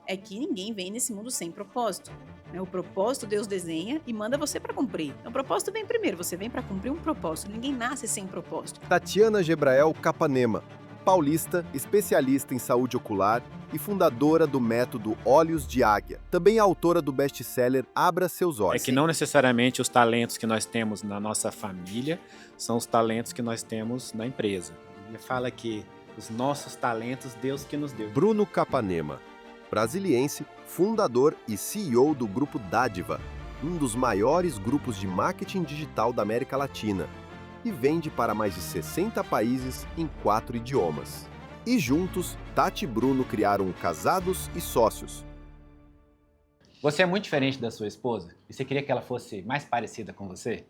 é que ninguém vem nesse mundo sem propósito. Né? O propósito Deus desenha e manda você para cumprir. Então, o propósito vem primeiro, você vem para cumprir um propósito. Ninguém nasce sem propósito. Tatiana Gebrael Capanema, paulista, especialista em saúde ocular e fundadora do método Olhos de Águia. Também autora do best-seller Abra Seus É Olhos. que não necessariamente os talentos que nós temos na nossa família são os talentos que nós temos na empresa. Ele fala que os nossos talentos, Deus que nos deu. Bruno Capanema, brasiliense, fundador e CEO do Grupo Dádiva, um dos maiores grupos de marketing digital da América Latina, e vende para mais de 60 países em 4 idiomas. E juntos, Tati e Bruno criaram Casados e Sócios. Você é muito diferente da sua esposa? E você queria que ela fosse mais parecida com você?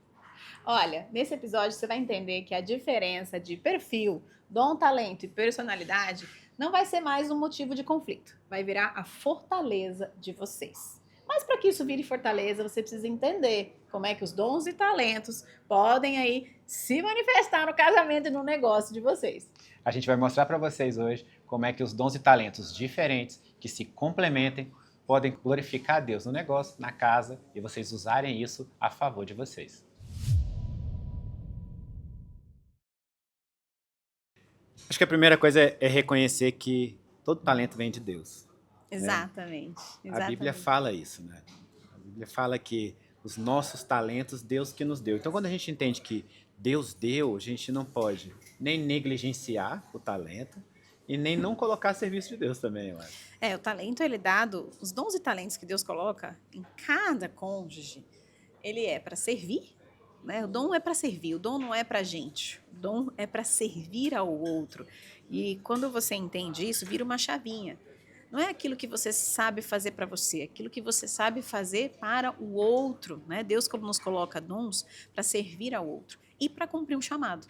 Olha, nesse episódio você vai entender que a diferença de perfil, dom, talento e personalidade não vai ser mais um motivo de conflito. Vai virar a fortaleza de vocês. Mas para que isso vire fortaleza, você precisa entender como é que os dons e talentos podem aí se manifestar no casamento e no negócio de vocês. A gente vai mostrar para vocês hoje como é que os dons e talentos diferentes, que se complementem, podem glorificar a Deus no negócio, na casa, e vocês usarem isso a favor de vocês. Acho que a primeira coisa é reconhecer que todo talento vem de Deus. Exatamente. A Bíblia fala isso, né? A Bíblia fala que os nossos talentos, Deus que nos deu. Então, quando a gente entende que Deus deu, a gente não pode nem negligenciar o talento e nem não colocar a serviço de Deus também, eu acho. O talento ele é dado, os dons e talentos que Deus coloca em cada cônjuge, ele é para servir, né? O dom é para servir, o dom não é para gente, o dom é para servir ao outro. E quando você entende isso, vira uma chavinha. Não é aquilo que você sabe fazer para você, é aquilo que você sabe fazer para o outro, né? Deus como nos coloca dons para servir ao outro e para cumprir um chamado.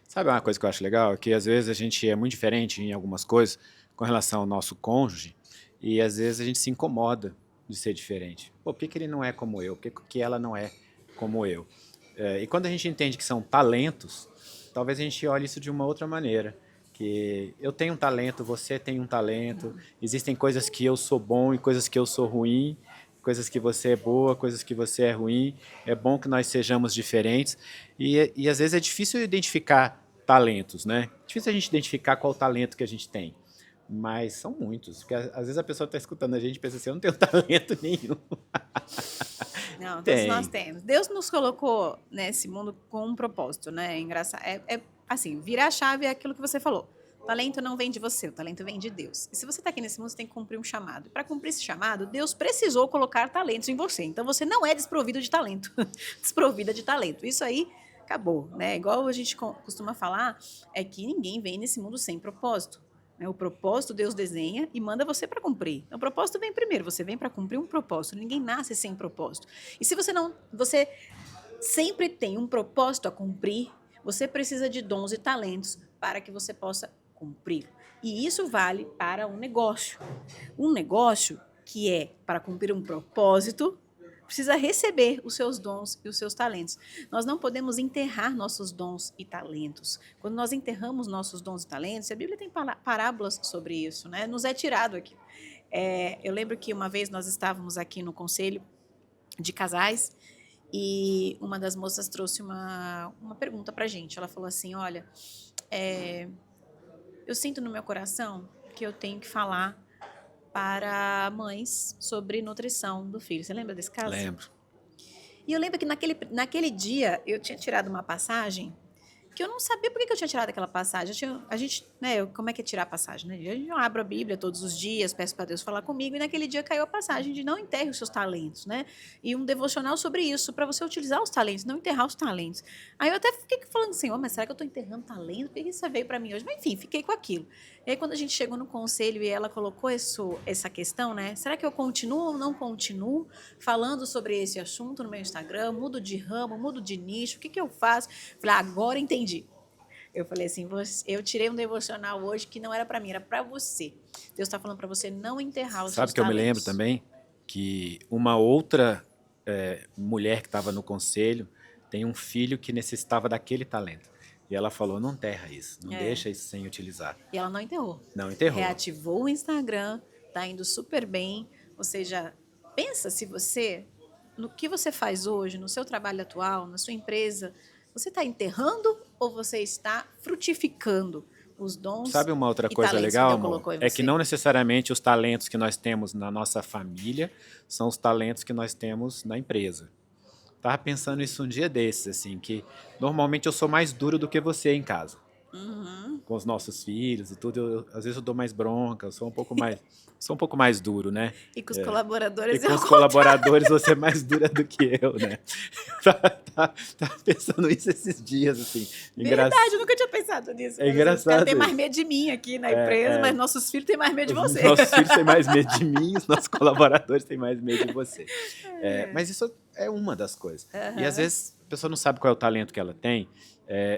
Sabe uma coisa que eu acho legal? Que às vezes a gente é muito diferente em algumas coisas com relação ao nosso cônjuge e às vezes a gente se incomoda de ser diferente. Pô, por que ele não é como eu? Por que ela não é como eu? E quando a gente entende que são talentos, talvez a gente olhe isso de uma outra maneira. Que eu tenho um talento, você tem um talento, existem coisas que eu sou bom e coisas que eu sou ruim, coisas que você é boa, coisas que você é ruim. É bom que nós sejamos diferentes e às vezes é difícil identificar talentos, né? É difícil a gente identificar qual talento que a gente tem, mas são muitos, porque às vezes a pessoa está escutando a gente e pensa assim, eu não tenho talento nenhum. Não, todos Tem. nós temos. Deus nos colocou nesse mundo com um propósito, né? É engraçado. Assim, virar a chave é aquilo que você falou. O talento não vem de você, o talento vem de Deus. E se você está aqui nesse mundo, você tem que cumprir um chamado. Para cumprir esse chamado, Deus precisou colocar talentos em você. Então você não é desprovido de talento. Desprovida de talento. Isso aí acabou, né? Igual a gente costuma falar, é que ninguém vem nesse mundo sem propósito. Né? O propósito Deus desenha e manda você para cumprir. Então, o propósito vem primeiro, você vem para cumprir um propósito. Ninguém nasce sem propósito. E se você sempre tem um propósito a cumprir, você precisa de dons e talentos para que você possa cumprir. E isso vale para um negócio. Um negócio que é para cumprir um propósito, precisa receber os seus dons e os seus talentos. Nós não podemos enterrar nossos dons e talentos. Quando nós enterramos nossos dons e talentos, a Bíblia tem parábolas sobre isso, né? Nos é tirado aqui. Eu lembro que uma vez nós estávamos aqui no conselho de casais e uma das moças trouxe uma pergunta para a gente. Ela falou assim, olha, eu sinto no meu coração que eu tenho que falar para mães sobre nutrição do filho. Você lembra desse caso? Lembro. E eu lembro que naquele dia eu tinha tirado uma passagem que eu não sabia por que eu tinha tirado aquela passagem. A gente, né, como é que é tirar a passagem, né? Eu abro a Bíblia todos os dias, peço para Deus falar comigo, e naquele dia caiu a passagem de não enterre os seus talentos, né? E um devocional sobre isso, para você utilizar os talentos, não enterrar os talentos. Aí eu até fiquei falando assim, mas será que eu estou enterrando talento? Por que isso veio para mim hoje? Mas enfim, fiquei com aquilo. E aí quando a gente chegou no conselho e ela colocou essa questão, né? Será que eu continuo ou não continuo falando sobre esse assunto no meu Instagram? Mudo de ramo, mudo de nicho, o que eu faço? Falei, agora entendi. Eu falei assim, eu tirei um devocional hoje que não era para mim, era para você. Deus está falando para você não enterrar os seus talentos. Sabe que eu me lembro também que uma outra mulher que estava no conselho tem um filho que necessitava daquele talento. E ela falou, não enterra isso, não deixa isso sem utilizar. E ela não enterrou. Não enterrou. Reativou o Instagram, tá indo super bem. Ou seja, pensa se você, no que você faz hoje, no seu trabalho atual, na sua empresa, você está enterrando ou você está frutificando os dons Sabe uma outra e coisa talentos que legal, Deus amor? colocou em É que você? não necessariamente os talentos que nós temos na nossa família são os talentos que nós temos na empresa. Tava pensando isso um dia desses, assim, que normalmente eu sou mais duro do que você em casa, Uhum. com os nossos filhos e tudo. Às vezes eu dou mais bronca, eu sou um pouco mais duro, né? E com os É. E colaboradores com é o os contrário. colaboradores você é mais dura do que eu, né? Tava pensando isso esses dias, assim. Verdade, eu nunca tinha pensado nisso. É Mas assim, os caras têm engraçado mais isso. medo de mim aqui na empresa, mas nossos filhos têm mais medo de Os você. nossos filhos têm mais medo de mim, os nossos colaboradores têm mais medo de você. Mas isso é uma das coisas. E às Aham. vezes a pessoa não sabe qual é o talento que ela tem.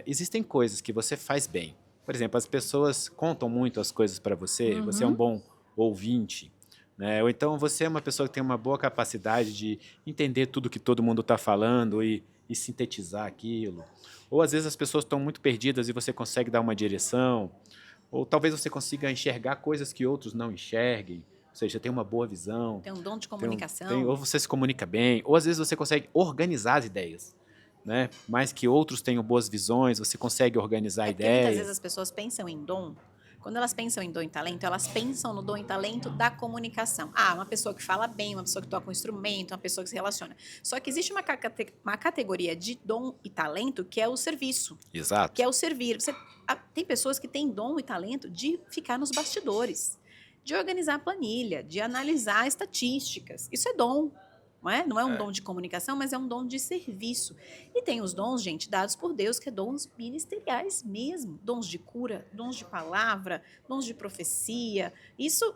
Existem coisas que você faz bem. Por exemplo, as pessoas contam muito as coisas para você, você é um Uhum. bom ouvinte, né? Ou então você é uma pessoa que tem uma boa capacidade de entender tudo que todo mundo está falando e sintetizar aquilo. Ou às vezes as pessoas estão muito perdidas e você consegue dar uma direção. Ou talvez você consiga enxergar coisas que outros não enxerguem. Ou seja, tem uma boa visão. Tem um dom de Ou comunicação. você se comunica bem, ou às vezes você consegue organizar as ideias, né? Mais que outros tenham boas visões, você consegue organizar É porque muitas vezes ideias. as pessoas pensam em dom. Quando elas pensam em dom e talento, elas pensam no dom e talento da comunicação. Ah, uma pessoa que fala bem, uma pessoa que toca um instrumento, uma pessoa que se relaciona. Só que existe uma categoria de dom e talento que é o serviço, que Exato. é o servir. Tem pessoas que têm dom e talento de ficar nos bastidores, de organizar a planilha, de analisar estatísticas. Isso é dom. Não é? Não é um dom de comunicação, mas é um dom de serviço. E tem os dons, gente, dados por Deus, que é dons ministeriais mesmo. Dons de cura, dons de palavra, dons de profecia. Isso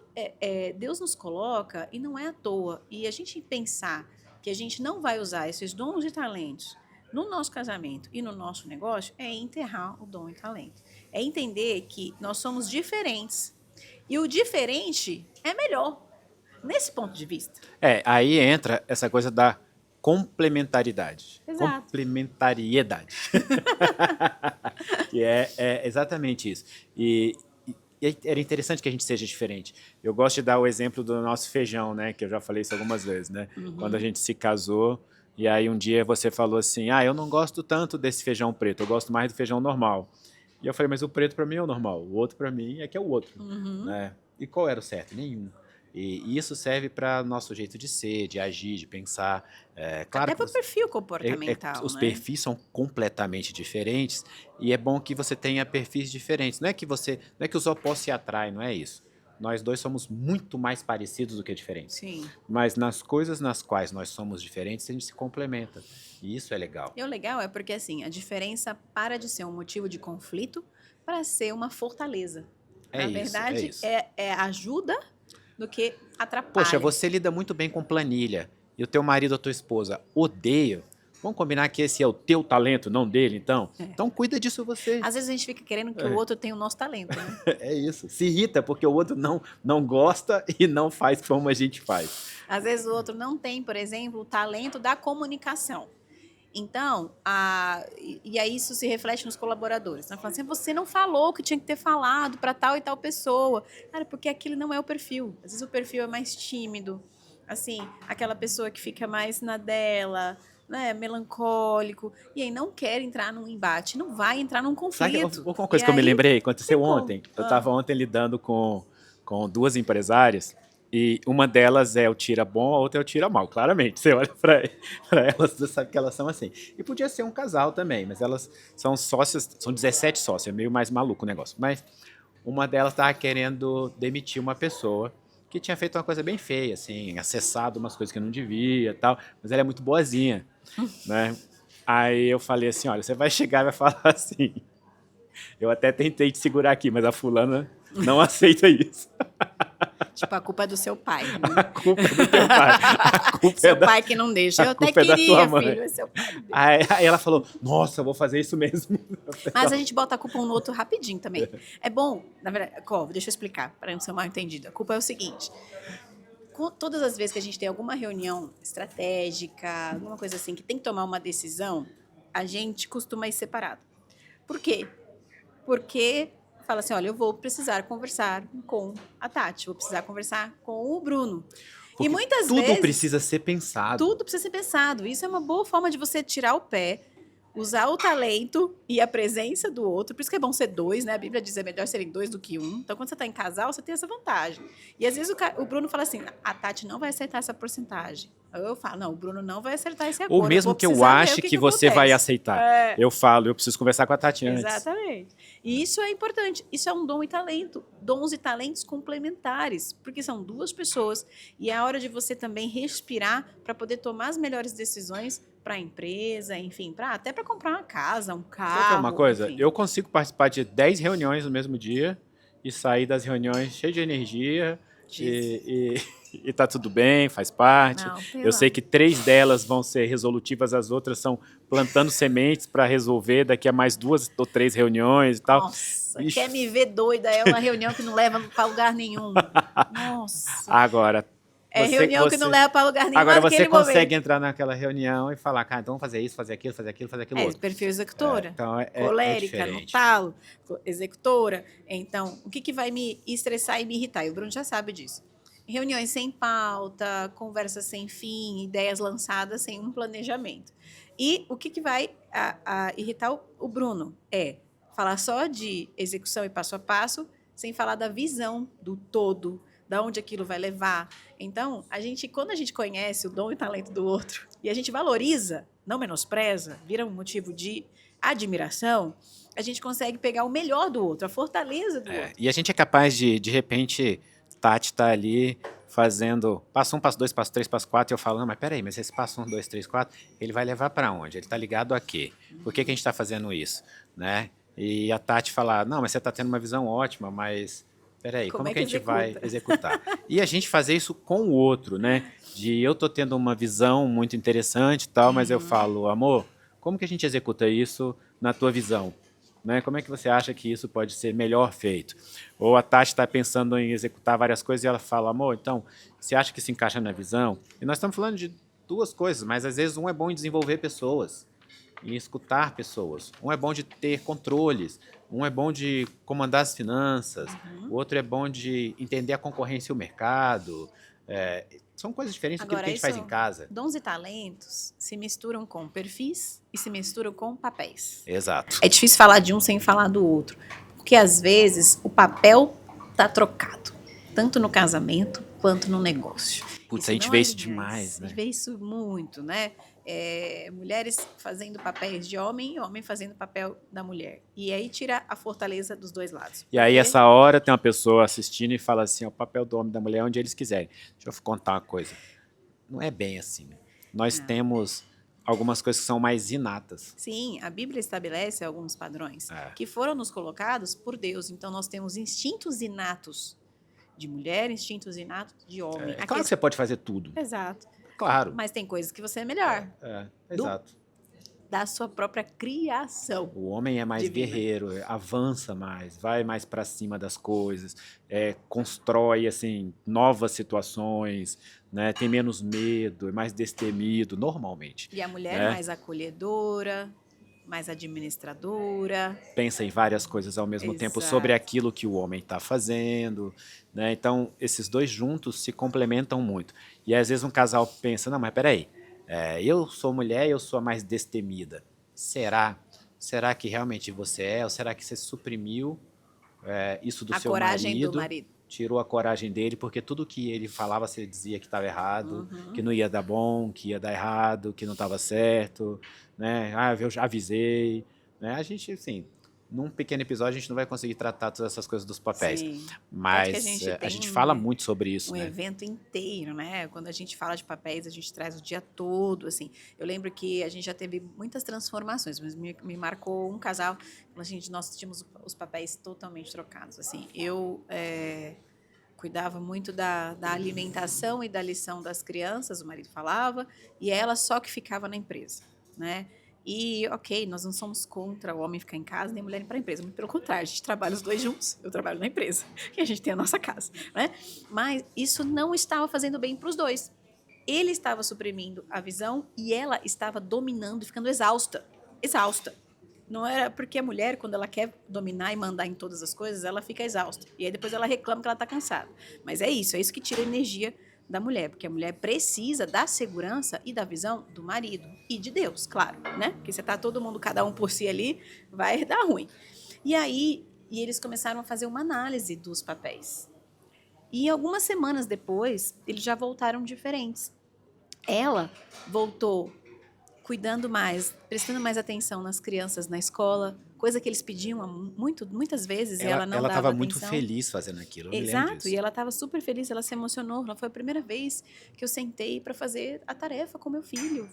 Deus nos coloca e não é à toa. E a gente pensar que a gente não vai usar esses dons e talentos no nosso casamento e no nosso negócio é enterrar o dom e talento. É entender que nós somos diferentes. E o diferente é melhor. Nesse ponto de vista. Aí entra essa coisa da complementaridade. Exato. Complementariedade. Que é exatamente isso. E era interessante que a gente seja diferente. Eu gosto de dar o exemplo do nosso feijão, né? Que eu já falei isso algumas vezes, né? Quando a gente se casou, e aí um dia você falou assim, eu não gosto tanto desse feijão preto, eu gosto mais do feijão normal. E eu falei, mas o preto para mim é o normal, o outro para mim é que é o outro. Né? E qual era o certo? Nenhum. E isso serve para nosso jeito de ser, de agir, de pensar. Claro Até que para o perfil comportamental, os né? perfis são completamente diferentes e é bom que você tenha perfis diferentes. Não é que os opostos se atraem, não é isso. Nós dois somos muito mais parecidos do que diferentes. Sim. Mas nas coisas nas quais nós somos diferentes, a gente se complementa. E isso é legal. E o legal é porque, assim, a diferença para de ser um motivo de conflito para ser uma fortaleza. Na verdade, é ajuda do que atrapalha. Poxa, você lida muito bem com planilha e o teu marido ou tua esposa odeia. Vamos combinar que esse é o teu talento, não dele, então? Então cuida disso você. Às vezes a gente fica querendo que o outro tenha o nosso talento, né? É isso. Se irrita porque o outro não gosta e não faz como a gente faz. Às vezes o outro não tem, por exemplo, o talento da comunicação. Então, e aí isso se reflete nos colaboradores. Né? Falando assim, você não falou o que tinha que ter falado para tal e tal pessoa. Cara, porque aquilo não é o perfil. Às vezes o perfil é mais tímido. Assim, aquela pessoa que fica mais na dela, né, melancólico. E aí não quer entrar num embate, não vai entrar num conflito. Sabe uma coisa que eu me lembrei? Aconteceu ontem. Eu estava ontem lidando com duas empresárias. E uma delas é o tira bom, a outra é o tira mal, claramente. Você olha para elas, você sabe que elas são assim. E podia ser um casal também, mas elas são sócias, são 17 sócios, é meio mais maluco o negócio. Mas uma delas estava querendo demitir uma pessoa que tinha feito uma coisa bem feia, assim, acessado umas coisas que não devia e tal, mas ela é muito boazinha, né? Aí eu falei assim, olha, você vai chegar e vai falar assim, eu até tentei te segurar aqui, mas a fulana não aceita isso. Tipo, a culpa é do seu pai. Né? A culpa é do teu pai. A culpa seu pai que não deixa. Eu até queria, filho. É seu pai. Aí ela falou, nossa, eu vou fazer isso mesmo. Mas a gente bota a culpa um no outro rapidinho também. É bom, na verdade, deixa eu explicar, para não ser mal entendido. A culpa é o seguinte, todas as vezes que a gente tem alguma reunião estratégica, alguma coisa assim, que tem que tomar uma decisão, a gente costuma ir separado. Por quê? Porque fala assim, olha, eu vou precisar conversar com a Tati, vou precisar conversar com o Bruno. Porque e muitas tudo vezes precisa ser pensado. tudo precisa ser pensado. Isso é uma boa forma de você tirar o pé, usar o talento e a presença do outro. Por isso que é bom ser dois, né? A Bíblia diz que é melhor serem dois do que um. Então, quando você está em casal, você tem essa vantagem. E às vezes o Bruno fala assim, a Tati não vai acertar essa porcentagem. Aí eu falo, não, o Bruno não vai acertar esse acordo. Ou mesmo vou que eu precisar ver o ache que que você vai acontece. aceitar. É. Eu falo, eu preciso conversar com a Tati antes. Exatamente. E isso é importante. Isso é um dom e talento. Dons e talentos complementares. Porque são duas pessoas. E é a hora de você também respirar para poder tomar as melhores decisões para a empresa, enfim, até para comprar uma casa, um carro. Sabe uma coisa? Enfim. Eu consigo participar de 10 reuniões no mesmo dia e sair das reuniões cheio de energia e tá tudo bem, faz parte. Não, Eu sei que 3 delas vão ser resolutivas, as outras são plantando sementes para resolver daqui a mais 2 ou 3 reuniões e tal. Nossa, Ixi. quer me ver doida? É uma reunião que não leva para lugar nenhum. Nossa. Agora, É reunião que não leva para lugar nenhum. agora você naquele consegue momento. entrar naquela reunião e falar, cara, então vamos fazer isso, fazer aquilo, fazer aquilo, fazer aquilo outro. Perfil executora. Então é Colérica, no diferente. talo, executora. Então, o que vai me estressar e me irritar? E o Bruno já sabe disso. Reuniões sem pauta, conversas sem fim, ideias lançadas sem um planejamento. E o que vai irritar o Bruno é falar só de execução e passo a passo, sem falar da visão, do todo, da onde aquilo vai levar. Então, quando a gente conhece o dom e talento do outro e a gente valoriza, não menospreza, vira um motivo de admiração, a gente consegue pegar o melhor do outro, a fortaleza do outro. E a gente é capaz de repente, Tati tá ali fazendo passo 1, passo 2, passo 3, passo 4, e eu falo, não, mas peraí, mas esse passo 1, 2, 3, 4, ele vai levar para onde? Ele tá ligado a quê? Por que a gente está fazendo isso? Né? E a Tati falar, não, mas você tá tendo uma visão ótima, mas peraí, como é que a gente vai executar? E a gente fazer isso com o outro, né? De eu tô tendo uma visão muito interessante e tal, mas eu falo, amor, como que a gente executa isso na tua visão? Né? Como é que você acha que isso pode ser melhor feito? Ou a Tati está pensando em executar várias coisas e ela fala, amor, então, você acha que se encaixa na visão? E nós estamos falando de 2 coisas, mas às vezes um é bom em desenvolver pessoas, em escutar pessoas. Um é bom de ter controles, um é bom de comandar as finanças, o outro é bom de entender a concorrência e o mercado. São coisas diferentes do que a gente faz em casa. Dons e talentos se misturam com perfis e se misturam com papéis. Exato. É difícil falar de um sem falar do outro, porque às vezes o papel tá trocado, tanto no casamento quanto no negócio. Putz, a gente vê isso demais, né? A gente vê isso muito, né? Mulheres fazendo papéis de homem e homem fazendo papel da mulher. E aí tira a fortaleza dos dois lados. E aí, essa hora, tem uma pessoa assistindo e fala assim, o papel do homem e da mulher é onde eles quiserem. Deixa eu contar uma coisa. Não é bem assim. Nós temos algumas coisas que são mais inatas. Sim, a Bíblia estabelece alguns padrões que foram nos colocados por Deus. Então, nós temos instintos inatos de mulher, instintos inatos de homem. É claro que você pode fazer tudo. Exato. Claro. Mas tem coisas que você é melhor. Exato. Da sua própria criação. O homem é mais divina. Guerreiro, avança mais, vai mais para cima das coisas, constrói assim novas situações, né? Tem menos medo, é mais destemido, normalmente. E a mulher é mais acolhedora, mais administradora. Pensa em várias coisas ao mesmo tempo sobre aquilo que o homem está fazendo, né? Então, esses dois juntos se complementam muito. E às vezes um casal pensa, não, mas peraí, eu sou mulher e eu sou a mais destemida. Será? Será que realmente você é? Ou será que você suprimiu isso do seu marido? A coragem do marido. Tirou a coragem dele, porque tudo que ele falava, você dizia que estava errado, que não ia dar bom, que ia dar errado, que não estava certo, né? Eu já avisei, né? A gente, assim, num pequeno episódio, a gente não vai conseguir tratar todas essas coisas dos papéis. Sim. Mas a gente fala muito sobre isso, né? Evento inteiro, né? Quando a gente fala de papéis, a gente traz o dia todo, assim. Eu lembro que a gente já teve muitas transformações, mas me marcou um casal, nós tínhamos os papéis totalmente trocados, assim. Eu cuidava muito da alimentação e da lição das crianças, o marido falava, e ela só que ficava na empresa, né? E, ok, nós não somos contra o homem ficar em casa, nem a mulher ir para a empresa. Muito pelo contrário, a gente trabalha os dois juntos. Eu trabalho na empresa e a gente tem a nossa casa, né? Mas isso não estava fazendo bem para os dois. Ele estava suprimindo a visão e ela estava dominando e ficando exausta. Exausta. Não era porque a mulher, quando ela quer dominar e mandar em todas as coisas, ela fica exausta. E aí depois ela reclama que ela está cansada. Mas é isso que tira a energia da mulher, porque a mulher precisa da segurança e da visão do marido e de Deus, claro, né? Porque você tá todo mundo, cada um por si ali, vai dar ruim. E aí, eles começaram a fazer uma análise dos papéis. E algumas semanas depois, eles já voltaram diferentes. Ela voltou cuidando mais, prestando mais atenção nas crianças na escola, coisa que eles pediam muitas vezes e ela não Ela dava estava muito atenção. feliz fazendo aquilo, eu me lembro Exato, disso. e ela estava super feliz, ela se emocionou. Foi a primeira vez que eu sentei para fazer a tarefa com meu filho.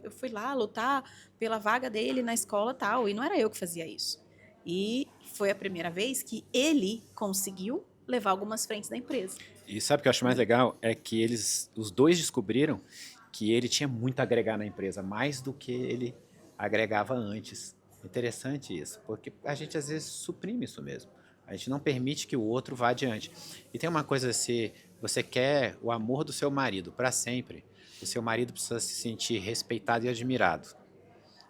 Eu fui lá lutar pela vaga dele na escola tal, e não era eu que fazia isso. E foi a primeira vez que ele conseguiu levar algumas frentes da empresa. E sabe o que eu acho mais legal? É que os dois descobriram que ele tinha muito a agregar na empresa, mais do que ele agregava antes. Interessante isso, porque a gente às vezes suprime isso mesmo. A gente não permite que o outro vá adiante. E tem uma coisa, se você quer o amor do seu marido para sempre, o seu marido precisa se sentir respeitado e admirado.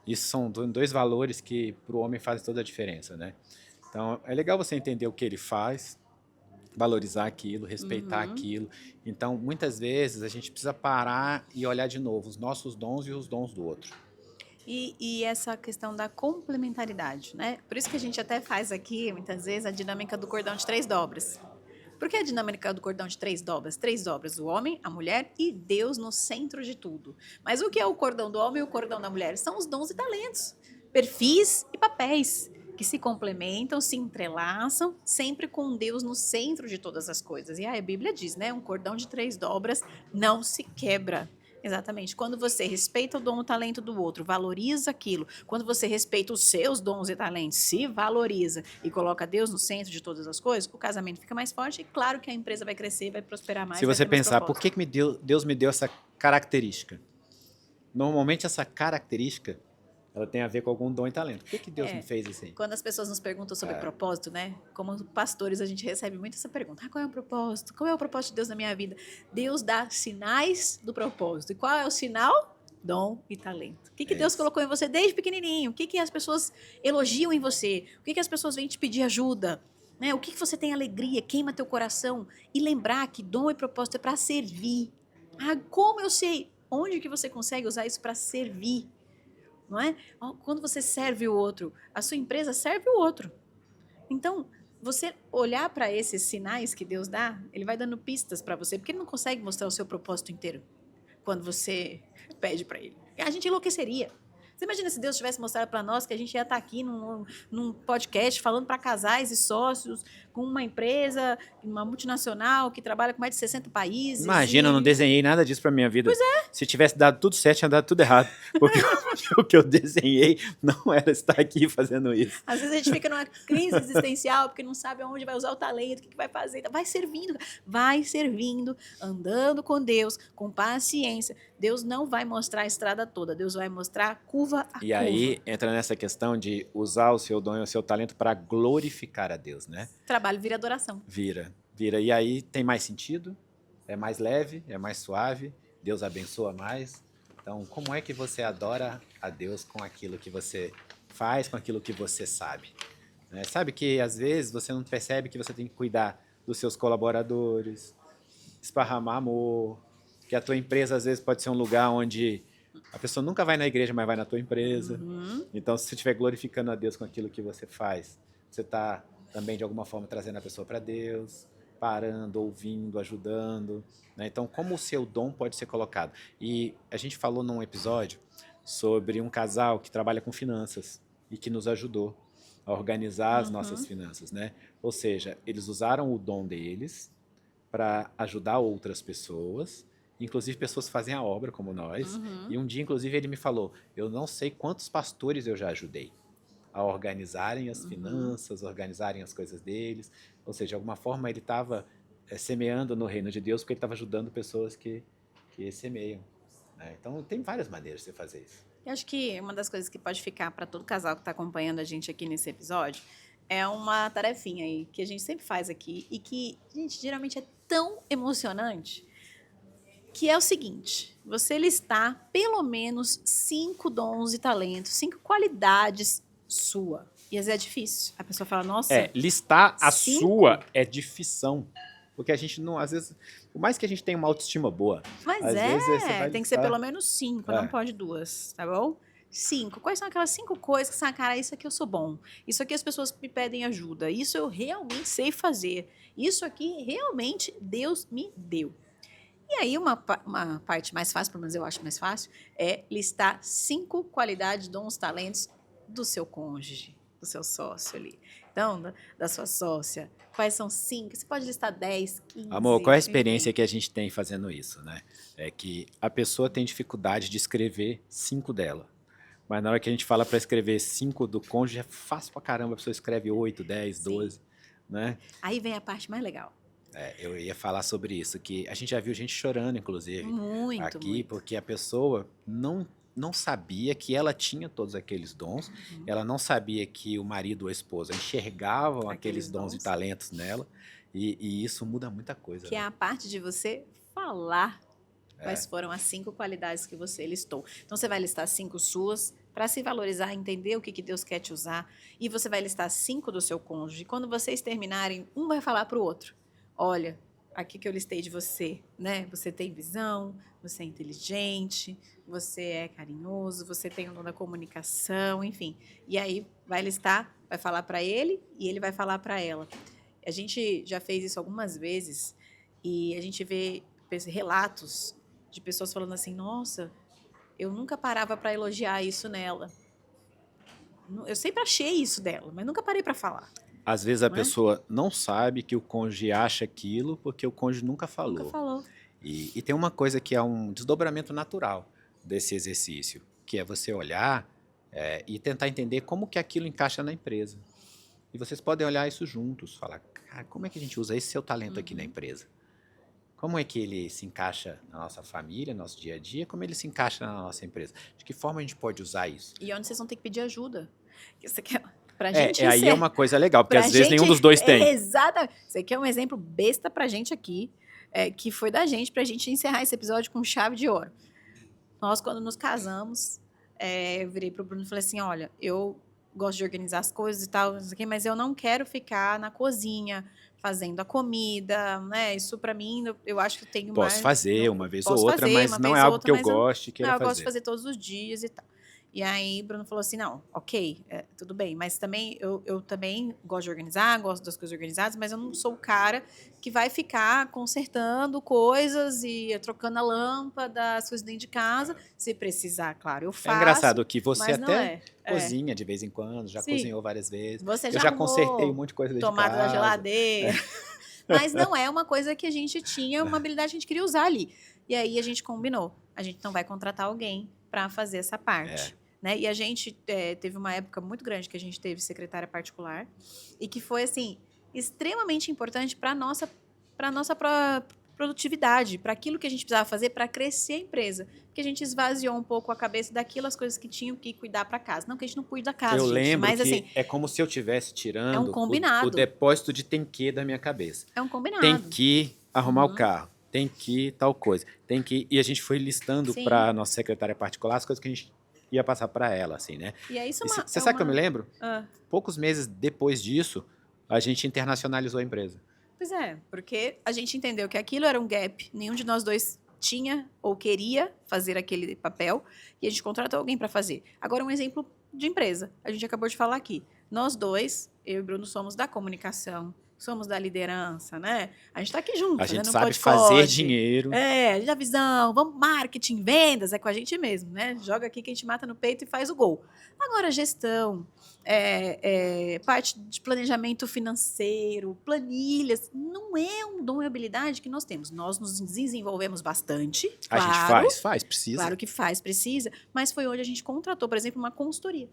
Isso são dois valores que para o homem fazem toda a diferença, né? Então, é legal você entender o que ele faz, valorizar aquilo, respeitar aquilo. Então, muitas vezes, a gente precisa parar e olhar de novo os nossos dons e os dons do outro. E essa questão da complementaridade, né? Por isso que a gente até faz aqui, muitas vezes, a dinâmica do cordão de 3 dobras. Por que a dinâmica do cordão de 3 dobras? 3 dobras, o homem, a mulher e Deus no centro de tudo. Mas o que é o cordão do homem e o cordão da mulher? São os dons e talentos, perfis e papéis, que se complementam, se entrelaçam, sempre com Deus no centro de todas as coisas. E a Bíblia diz, né? Um cordão de 3 dobras não se quebra. Exatamente. Quando você respeita o dom e o talento do outro, valoriza aquilo. Quando você respeita os seus dons e talentos, se valoriza e coloca Deus no centro de todas as coisas, o casamento fica mais forte e claro que a empresa vai crescer, vai prosperar mais. Se você pensar, por que Deus me deu essa característica? Normalmente essa característica, ela tem a ver com algum dom e talento. Por que Deus me fez assim? Quando as pessoas nos perguntam sobre propósito, né? Como pastores, a gente recebe muito essa pergunta. Qual é o propósito? Qual é o propósito de Deus na minha vida? Deus dá sinais do propósito. E qual é o sinal? Dom e talento. O que Deus colocou em você desde pequenininho? O que as pessoas elogiam em você? O que as pessoas vêm te pedir ajuda? Né? O que você tem alegria, queima teu coração? E lembrar que dom e propósito é para servir. Ah, como eu sei? Onde que você consegue usar isso para servir? Não é? Quando você serve o outro, a sua empresa serve o outro. Então, você olhar para esses sinais que Deus dá, ele vai dando pistas para você, porque ele não consegue mostrar o seu propósito inteiro quando você pede para ele. A gente enlouqueceria. Você imagina se Deus tivesse mostrado para nós que a gente ia estar aqui num podcast falando para casais e sócios com uma empresa, uma multinacional que trabalha com mais de 60 países. Imagina, eu não desenhei nada disso para minha vida. Pois é. Se tivesse dado tudo certo, tinha dado tudo errado. Porque o que eu desenhei não era estar aqui fazendo isso. Às vezes a gente fica numa crise existencial porque não sabe aonde vai usar o talento, o que vai fazer. Vai servindo, andando com Deus, com paciência. Deus não vai mostrar a estrada toda, Deus vai mostrar a curva a curva. E aí entra nessa questão de usar o seu dom e o seu talento para glorificar a Deus, né? Trabalho vira adoração. Vira. E aí tem mais sentido, é mais leve, é mais suave, Deus abençoa mais. Então, como é que você adora a Deus com aquilo que você faz, com aquilo que você sabe? Né? Sabe que às vezes você não percebe que você tem que cuidar dos seus colaboradores, esparramar amor, que a tua empresa às vezes pode ser um lugar onde a pessoa nunca vai na igreja, mas vai na tua empresa. Então, se você estiver glorificando a Deus com aquilo que você faz, você está também, de alguma forma, trazendo a pessoa para Deus, parando, ouvindo, ajudando. Né? Então, como o seu dom pode ser colocado? E a gente falou num episódio sobre um casal que trabalha com finanças e que nos ajudou a organizar as nossas finanças. Né? Ou seja, eles usaram o dom deles para ajudar outras pessoas, inclusive pessoas que fazem a obra como nós. E um dia, inclusive, ele me falou, eu não sei quantos pastores eu já ajudei a organizarem as finanças, organizarem as coisas deles. Ou seja, de alguma forma ele estava semeando no reino de Deus porque ele estava ajudando pessoas que semeiam. Né? Então, tem várias maneiras de você fazer isso. Eu acho que uma das coisas que pode ficar para todo casal que está acompanhando a gente aqui nesse episódio é uma tarefinha aí que a gente sempre faz aqui e que, gente, geralmente é tão emocionante, que é o seguinte, você listar pelo menos 5 dons e talentos, 5 qualidades sua. E às vezes é difícil. A pessoa fala, nossa, Listar a 5? sua é difícil. Porque a gente não, às vezes, por mais que a gente tenha uma autoestima boa, Mas às vezes você vai tem que ser listar. pelo menos 5, não pode 2, tá bom? 5. Quais são aquelas 5 coisas que você fala, cara, isso aqui eu sou bom. Isso aqui as pessoas me pedem ajuda. Isso eu realmente sei fazer. Isso aqui realmente Deus me deu. E aí uma parte mais fácil, pelo menos eu acho mais fácil, é listar 5 qualidades, dons, talentos do seu cônjuge, do seu sócio ali. Então, da sua sócia. Quais são 5? Você pode listar 10, 15. Amor, qual é a enfim. experiência que a gente tem fazendo isso, né? É que a pessoa tem dificuldade de escrever 5 dela. Mas na hora que a gente fala para escrever 5 do cônjuge, é fácil pra caramba. A pessoa escreve 8, 10, Sim. 12, né? Aí vem a parte mais legal. Eu ia falar sobre isso, que a gente já viu gente chorando, inclusive, Muito, aqui, muito. porque a pessoa não sabia que ela tinha todos aqueles dons, ela não sabia que o marido ou a esposa enxergavam aqueles dons e talentos nela, e isso muda muita coisa. Que né? é a parte de você falar quais foram as 5 qualidades que você listou. Então, você vai listar 5 suas para se valorizar, entender o que Deus quer te usar. E você vai listar 5 do seu cônjuge. Quando vocês terminarem, um vai falar para o outro. Olha, aqui que eu listei de você, né? Você tem visão, você é inteligente, você é carinhoso, você tem o dom da comunicação, enfim. E aí vai listar, vai falar para ele e ele vai falar para ela. A gente já fez isso algumas vezes e a gente vê relatos de pessoas falando assim, nossa, eu nunca parava para elogiar isso nela. Eu sempre achei isso dela, mas nunca parei para falar. Às vezes a Não é? pessoa não sabe que o cônjuge acha aquilo porque o cônjuge nunca falou. Nunca falou. E tem uma coisa que é um desdobramento natural desse exercício, que é você olhar e tentar entender como que aquilo encaixa na empresa. E vocês podem olhar isso juntos, falar, cara, como é que a gente usa esse seu talento aqui na empresa? Como é que ele se encaixa na nossa família, no nosso dia a dia? Como ele se encaixa na nossa empresa? De que forma a gente pode usar isso? E onde vocês vão ter que pedir ajuda. Isso aqui pra gente Aí é uma coisa legal, porque pra às vezes gente- nenhum dos dois tem. Exatamente. Isso aqui é um exemplo besta pra gente aqui, que foi da gente, pra gente encerrar esse episódio com chave de ouro. Nós, quando nos casamos, eu virei pro Bruno e falei assim, olha, eu gosto de organizar as coisas e tal, isso aqui, mas eu não quero ficar na cozinha fazendo a comida, né? Isso pra mim, eu acho que eu tenho mais... Posso fazer uma vez ou Posso outra, fazer mas uma não vez é ou algo outra, que eu mas goste e não, queira eu gosto de fazer. fazer todos os dias e tal. E aí, Bruno falou assim, não, ok, tudo bem, mas também eu também gosto de organizar, gosto das coisas organizadas, mas eu não sou o cara que vai ficar consertando coisas e trocando a lâmpada, as coisas dentro de casa. Se precisar, claro, eu faço. É engraçado que você mas não até é. cozinha de vez em quando, já Sim. cozinhou várias vezes. Você Eu já já arrumou consertei um monte de coisa dentro de tomada da casa. geladeira. Mas não é uma coisa que a gente tinha, uma habilidade que a gente queria usar ali. E aí a gente combinou. A gente não vai contratar alguém para fazer essa parte. Né? E a gente teve uma época muito grande que a gente teve secretária particular e que foi, assim, extremamente importante para a nossa produtividade, para aquilo que a gente precisava fazer para crescer a empresa. Porque a gente esvaziou um pouco a cabeça daquilo, as coisas que tinham que cuidar para casa. Não que a gente não cuide da casa, Eu gente, lembro mas que assim, é como se eu estivesse tirando combinado. o depósito de tem que da minha cabeça. é um combinado. Tem que arrumar o carro, tem que tal coisa, tem que... E a gente foi listando Sim. para a nossa secretária particular as coisas que a gente ia passar para ela, assim, né? E é isso Você sabe que eu me lembro? Ah, Poucos meses depois disso, a gente internacionalizou a empresa. pois é, porque a gente entendeu que aquilo era um gap, nenhum de nós dois tinha ou queria fazer aquele papel e a gente contratou alguém para fazer. Agora, um exemplo de empresa. A gente acabou de falar aqui. Nós dois, eu e o Bruno, somos da comunicação, somos da liderança, né? A gente está aqui junto, A gente fazendo sabe podcast. fazer dinheiro. A gente dá visão, vamos marketing, vendas, é com a gente mesmo, né? Joga aqui que a gente mata no peito e faz o gol. Agora, gestão, parte de planejamento financeiro, planilhas, não é um dom e habilidade que nós temos. Nós nos desenvolvemos bastante, A claro, gente faz, precisa. claro que faz, precisa, mas foi onde a gente contratou, por exemplo, uma consultoria.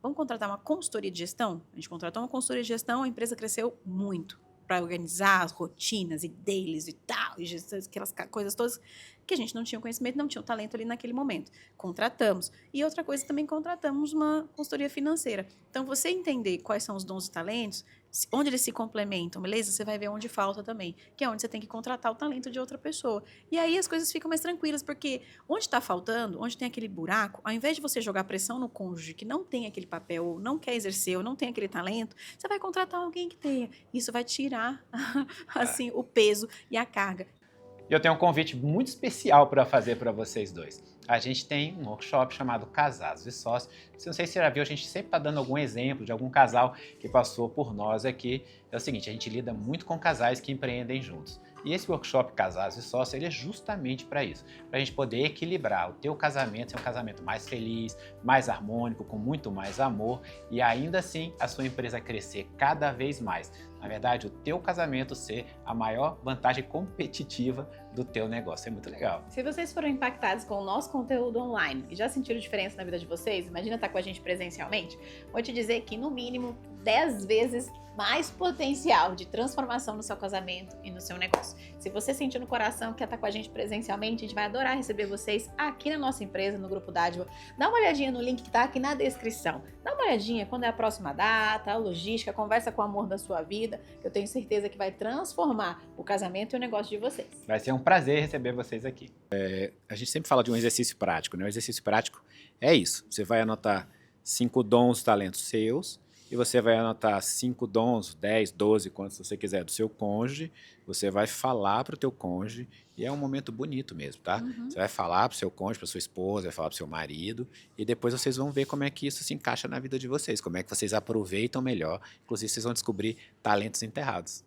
Vamos contratar uma consultoria de gestão? A gente contratou uma consultoria de gestão, a empresa cresceu muito para organizar as rotinas e dailies e tal, e gestão, aquelas coisas todas que a gente não tinha conhecimento, não tinha o talento ali naquele momento. Contratamos. E outra coisa, também contratamos uma consultoria financeira. Então, você entender quais são os dons e talentos, onde eles se complementam, beleza? Você vai ver onde falta também, que é onde você tem que contratar o talento de outra pessoa. E aí as coisas ficam mais tranquilas, porque onde está faltando, onde tem aquele buraco, ao invés de você jogar pressão no cônjuge que não tem aquele papel, ou não quer exercer, ou não tem aquele talento, você vai contratar alguém que tenha. Isso vai tirar, assim, o peso e a carga. E eu tenho um convite muito especial para fazer para vocês dois. A gente tem um workshop chamado Casados e Sócios. Não sei se você já viu, a gente sempre está dando algum exemplo de algum casal que passou por nós aqui. É o seguinte, a gente lida muito com casais que empreendem juntos. E esse workshop Casados e Sócios, ele é justamente para isso. Para a gente poder equilibrar o teu casamento, ser um casamento mais feliz, mais harmônico, com muito mais amor e ainda assim a sua empresa crescer cada vez mais. Na verdade, o teu casamento ser a maior vantagem competitiva do teu negócio. É muito legal. Se vocês foram impactados com o nosso conteúdo online e já sentiram diferença na vida de vocês, imagina estar com a gente presencialmente, vou te dizer que no mínimo 10 vezes mais potencial de transformação no seu casamento e no seu negócio. Se você sentir no coração que quer estar com a gente presencialmente, a gente vai adorar receber vocês aqui na nossa empresa, no Grupo Dádiva. Dá uma olhadinha no link que está aqui na descrição. Dá uma olhadinha quando é a próxima data, a logística, conversa com o amor da sua vida, que eu tenho certeza que vai transformar o casamento e o negócio de vocês. Vai ser um prazer receber vocês aqui. A gente sempre fala de um exercício prático, né? O exercício prático é isso. Você vai anotar 5 dons, talentos seus, e você vai anotar 5 dons, 10, 12, quantos você quiser, do seu cônjuge. Você vai falar para o teu cônjuge, e é um momento bonito mesmo, tá? Você vai falar para o seu cônjuge, para sua esposa, vai falar para o seu marido, e depois vocês vão ver como é que isso se encaixa na vida de vocês, como é que vocês aproveitam melhor. Inclusive, vocês vão descobrir talentos enterrados.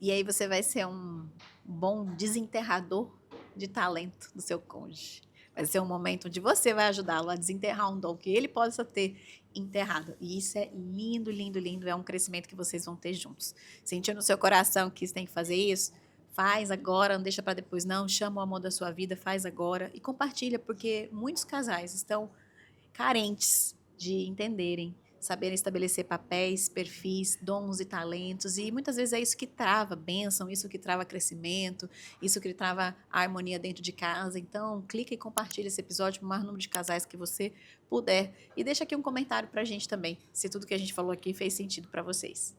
E aí você vai ser um bom desenterrador de talento do seu cônjuge. Vai ser um momento onde você vai ajudá-lo a desenterrar um dom que ele possa ter enterrado. E isso é lindo, lindo, lindo. É um crescimento que vocês vão ter juntos. Sentiu no seu coração que você tem que fazer isso? Faz agora, não deixa para depois não. Chama o amor da sua vida, faz agora. E compartilha, porque muitos casais estão carentes de entenderem, saberem estabelecer papéis, perfis, dons e talentos, e muitas vezes é isso que trava bênção, isso que trava crescimento, isso que trava a harmonia dentro de casa. Então, clica e compartilha esse episódio para o maior número de casais que você puder. E deixa aqui um comentário para a gente também, se tudo que a gente falou aqui fez sentido para vocês.